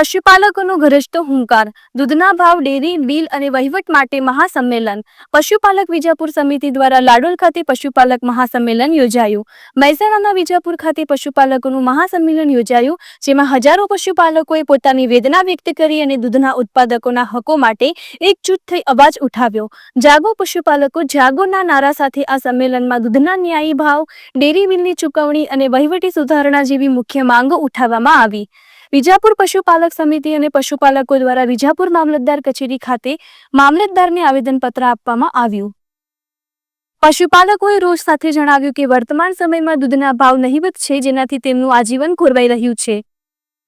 પશુપાલકોનો ગરજતો હુંકાર, દૂધના ભાવ, dairy bill અને વહીવટ માટે મહાસંમેલન. પશુપાલક વિજાપુર સમિતિ દ્વારા લાડોલ ખાતે પશુપાલક મહાસંમેલન યોજાયું. મહેસાણાના વિજાપુર ખાતે પશુપાલકોનું મહાસંમેલન યોજાયું, જેમાં હજારો પશુપાલકોએ પોતાની વેદના વ્યક્ત કરી અને દૂધના ઉત્પાદકોના હકો માટે એકજૂટ થઈ અવાજ ઉઠાવ્યો. જાગો પશુપાલકો જાગોના નારા સાથે આ સંમેલનમાં દૂધના ન્યાયી ભાવ, ડેરી બિલની ચૂકવણી અને વહીવટી સુધારણા જેવી મુખ્ય માંગો ઉઠાવવામાં આવી. વિજાપુર પશુપાલક સમિતિ અને પશુપાલકો દ્વારા વિજાપુર મામલતદાર કચેરી ખાતે મામલતદારને આવેદનપત્ર આપવામાં આવ્યું. પશુપાલકોએ રોષ સાથે જણાવ્યું કે વર્તમાન સમયમાં દૂધના ભાવ નહિવત છે, જેનાથી તેમનું આજીવન ખોરવાઈ રહ્યું છે.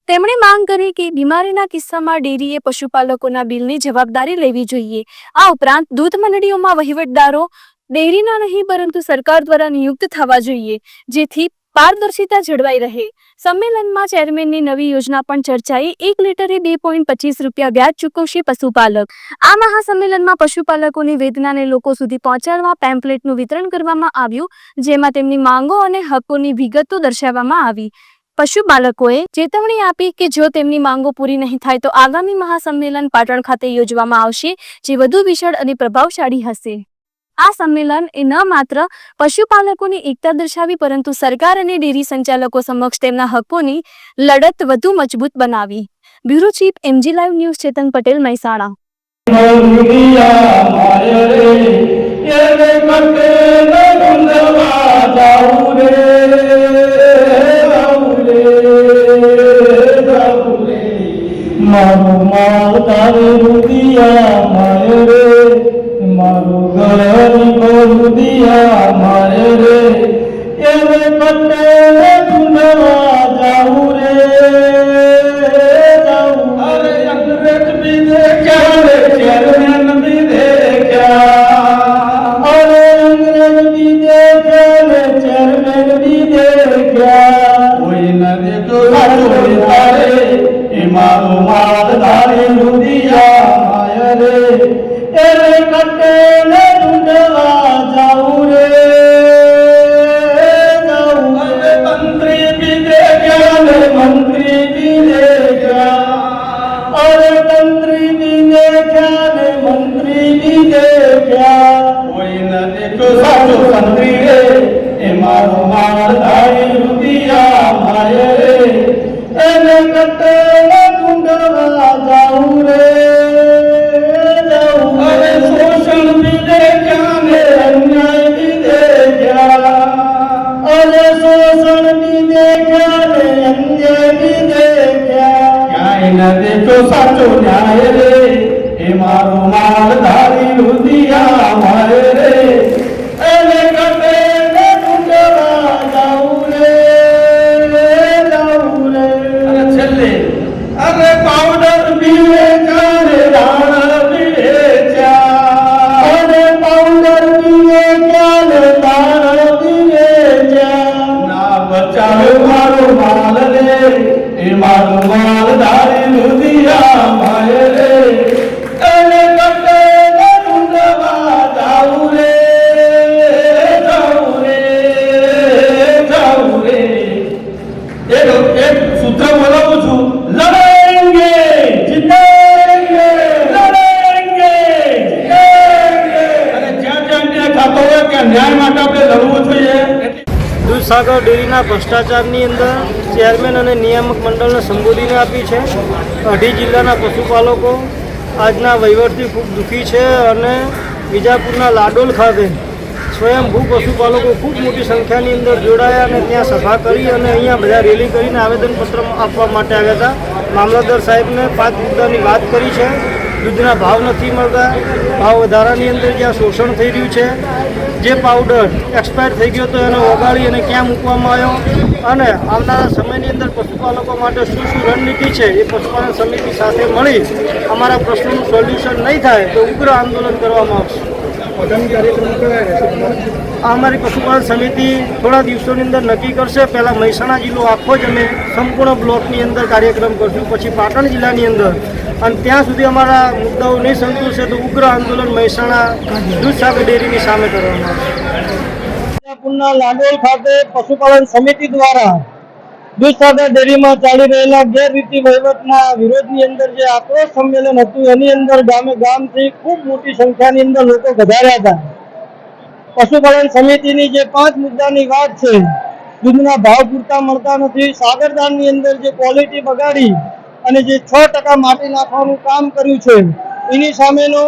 તેમણે માંગ કરી કે બીમારીના કિસ્સામાં ડેરીએ પશુપાલકોના બિલની જવાબદારી લેવી જોઈએ. આ ઉપરાંત દૂધ મંડળીઓમાં વહીવટદારો ડેરીના નહીં પરંતુ સરકાર દ્વારા નિયુક્ત થવા જોઈએ, જેથી પારદર્શિતા જળવાઈ રહે. સંમેલનમાં ચેરમેનની નવી યોજના પણ ચર્ચાઈ. 1 લીટરે 2.25 રૂપિયા વ્યાજ ચૂકવશે પશુપાલક. આ મહાસંમેલનમાં પશુપાલકોની વેદનાને લોકો સુધી પહોંચાડવા પેમ્પલેટનું વિતરણ કરવામાં આવ્યું, જેમાં તેમની માંગો અને હકોની વિગતો દર્શાવવામાં આવી. પશુપાલકોએ ચેતવણી આપી કે જો તેમની માંગો પૂરી નહીં થાય તો આગામી મહાસંમેલન પાટણ ખાતે યોજવામાં આવશે, જે વધુ વિશાળ અને પ્રભાવશાળી હશે. આ સંમેલન એ ન માત્ર પશુપાલકોની એકતા દર્શાવી પરંતુ સરકાર અને ડેરી સંચાલકો સમક્ષ તેમના હકોની લડત વધુ મજબૂત બનાવી. Bureau chief MG live news Chetan Patel, Mehsana. मारो घर को दिया मारे रे ये कटे ढूंढवा जाऊं रे जाऊं. अरे अंग्रेज भी देखा रे चेयरमैन भी देखा, अरे अंग्रेज भी देखा रे चेयरमैन भी देखा, कोई न देखो छोड़ तारे ये मारो माल धारे लुधिया माया रे एरे कटे ने ढूंढवा जाऊं रे जाऊं. अरे मंत्री भी देखा ने मंत्री भी देखा, अरे मंत्री भी देखा ने मंत्री भी देखा, कोई न देखो साचो मंत्री रे ए मारो माल धारी रुदिया माये रे एरे कटे ने ढूंढवा जाऊं रे. देखो साचो न्याय रे ए मारो माल धारी रुदिया मारे रे एने कटे ने ढूंढवा जाऊं रे जाऊं रे. अरे छेल्ले अरे पाउडर पीवे जाने दाना पीवे अरे पाउडर पीवे जाने दाना पीवे ना बचावे मारो माल रे ए मारो माल धारी लुधिया माये रे एने कटे ने ढूंढवा जाऊं रे जाऊं रे जाऊं रे. एक सूत्र बोलावुं छुं, लड़ेंगे जीतेंगे लड़ेंगे जीतेंगे. અને જ્યાં જ્યાં ન્યાય થતો હોય કે ન્યાય માટે આપણે લડવું જોઈએ. દૂધસાગર ડેરીના ભ્રષ્ટાચારની અંદર ચેરમેન અને નિયામક મંડળને સંબોધીને આપી છે. 2 જિલ્લાના પશુપાલકો આજના વહીવટથી ખૂબ દુઃખી છે અને વિજાપુરના લાડોલ ખાતે સ્વયંભૂ પશુપાલકો ખૂબ મોટી સંખ્યાની અંદર જોડાયા અને ત્યાં સભા કરી અને અહીંયા બધા રેલી કરીને આવેદનપત્ર આપવા માટે આવ્યા હતા. મામલતદાર સાહેબને 5 મુદ્દાની વાત કરી છે. દૂધના ભાવ નથી મળતા, ભાવ વધારાની અંદર જ્યાં શોષણ થઈ રહ્યું છે, જે પાવડર એક્સપાયર થઈ ગયો તો એને ઓગાળી અને ક્યાં મૂકવામાં આવ્યો, અને આવનારા સમયની અંદર પશુપાલકો માટે શું શું રણનીતિ છે એ પશુપાલન સમિતિ સાથે મળી અમારા પ્રશ્નોનું સોલ્યુશન નહીં થાય તો ઉગ્ર આંદોલન કરવામાં આવશે. અમારી પશુપાલન સમિતિ થોડા દિવસોની અંદર નક્કી કરશે. પહેલાં મહેસાણા જિલ્લો આખો જ અમે સંપૂર્ણ બ્લોકની અંદર કાર્યક્રમ કરશું, પછી પાટણ જિલ્લાની અંદર, અને ત્યાં સુધી અમારા મુદ્દાઓ નહીં સંતોષે તો ઉગ્ર આંદોલન મહેસાણા દૂધસાગર ડેરીની સામે કરવામાં આવશે. વિજાપુરના લાડોલ ખાતે પશુપાલન સમિતિ દ્વારા દૂધસાગર ડેરીમાં ચાલી રહેલા ગેરરીતિ વહીવટના વિરોધની અંદર જે આક્રોશ સંમેલન હતું એની અંદર ગામે ગામથી ખૂબ મોટી સંખ્યાની અંદર લોકો વધાર્યા હતા. પશુપાલન સમિતિની જે 5 મુદ્દાની વાત છે, દૂધના ભાવ પૂરતા મળતા નથી, સાગરદાનની અંદર જે ક્વોલિટી બગાડી અને જે 6% માટી નાખવાનું કામ કર્યું છે એની સામેનો,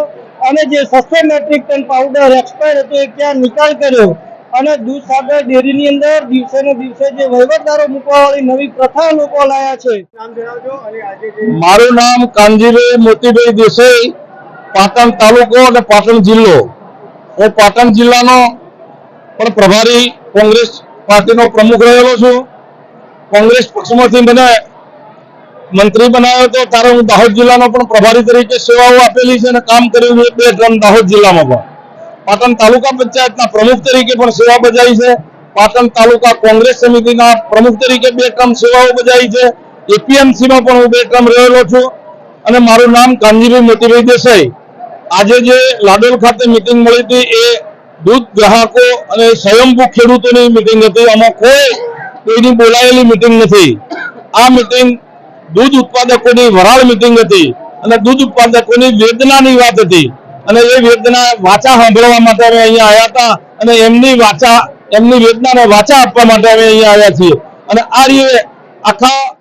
અને જે 600 મેટ્રિક ટન પાવડર એક્સપાયર હતો એ ક્યાં નિકાલ કર્યો, અને દૂધસાગર ડેરીની અંદર દિવસે ને દિવસે જે વહીવટદારો મૂકવાવાળી નવી પ્રથા લોકો લાયા છે. મારું નામ કાનજીભાઈ મોતીભાઈ દેસાઈ, પાટણ તાલુકો અને પાટણ જિલ્લો. હું પાટણ જિલ્લાનો પણ પ્રભારી કોંગ્રેસ પાર્ટીનો પ્રમુખ રહેલો છું. કોંગ્રેસ પક્ષમાંથી મને મંત્રી બનાવ્યો હતો ત્યારે હું દાહોદ જિલ્લાનો પણ પ્રભારી તરીકે સેવાઓ આપેલી છે અને કામ કર્યું છે 2 ટર્મ દાહોદ જિલ્લામાં પણ. પાટણ તાલુકા પંચાયતના પ્રમુખ તરીકે પણ સેવા બજાવી છે. પાટણ તાલુકા કોંગ્રેસ સમિતિના પ્રમુખ તરીકે 2 ટર્મ સેવાઓ બજાવી છે. એપીએમસીમાં પણ હું 2 ટર્મ રહેલો છું અને મારું નામ કાનજીભાઈ મોતીભાઈ દેસાઈ. આજે જે લાડોલ ખાતે મિટિંગ મળી હતી એ દૂધ ગ્રાહકો અને સ્વયંભૂ ખેડૂતોની મિટિંગ હતી. આમાં કોઈની બોલાયેલી મિટિંગ નથી. આ મિટિંગ દૂધ ઉત્પાદકોની વરાળ મિટિંગ હતી અને દૂધ ઉત્પાદકોની વેદનાની વાત હતી અને એ વેદના વાચા સાંભળવા માટે અમે અહીંયા આવ્યા હતા અને એમની વેદનાને વાચા આપવા માટે અમે અહીંયા આવ્યા છીએ. અને આ રીતે આખા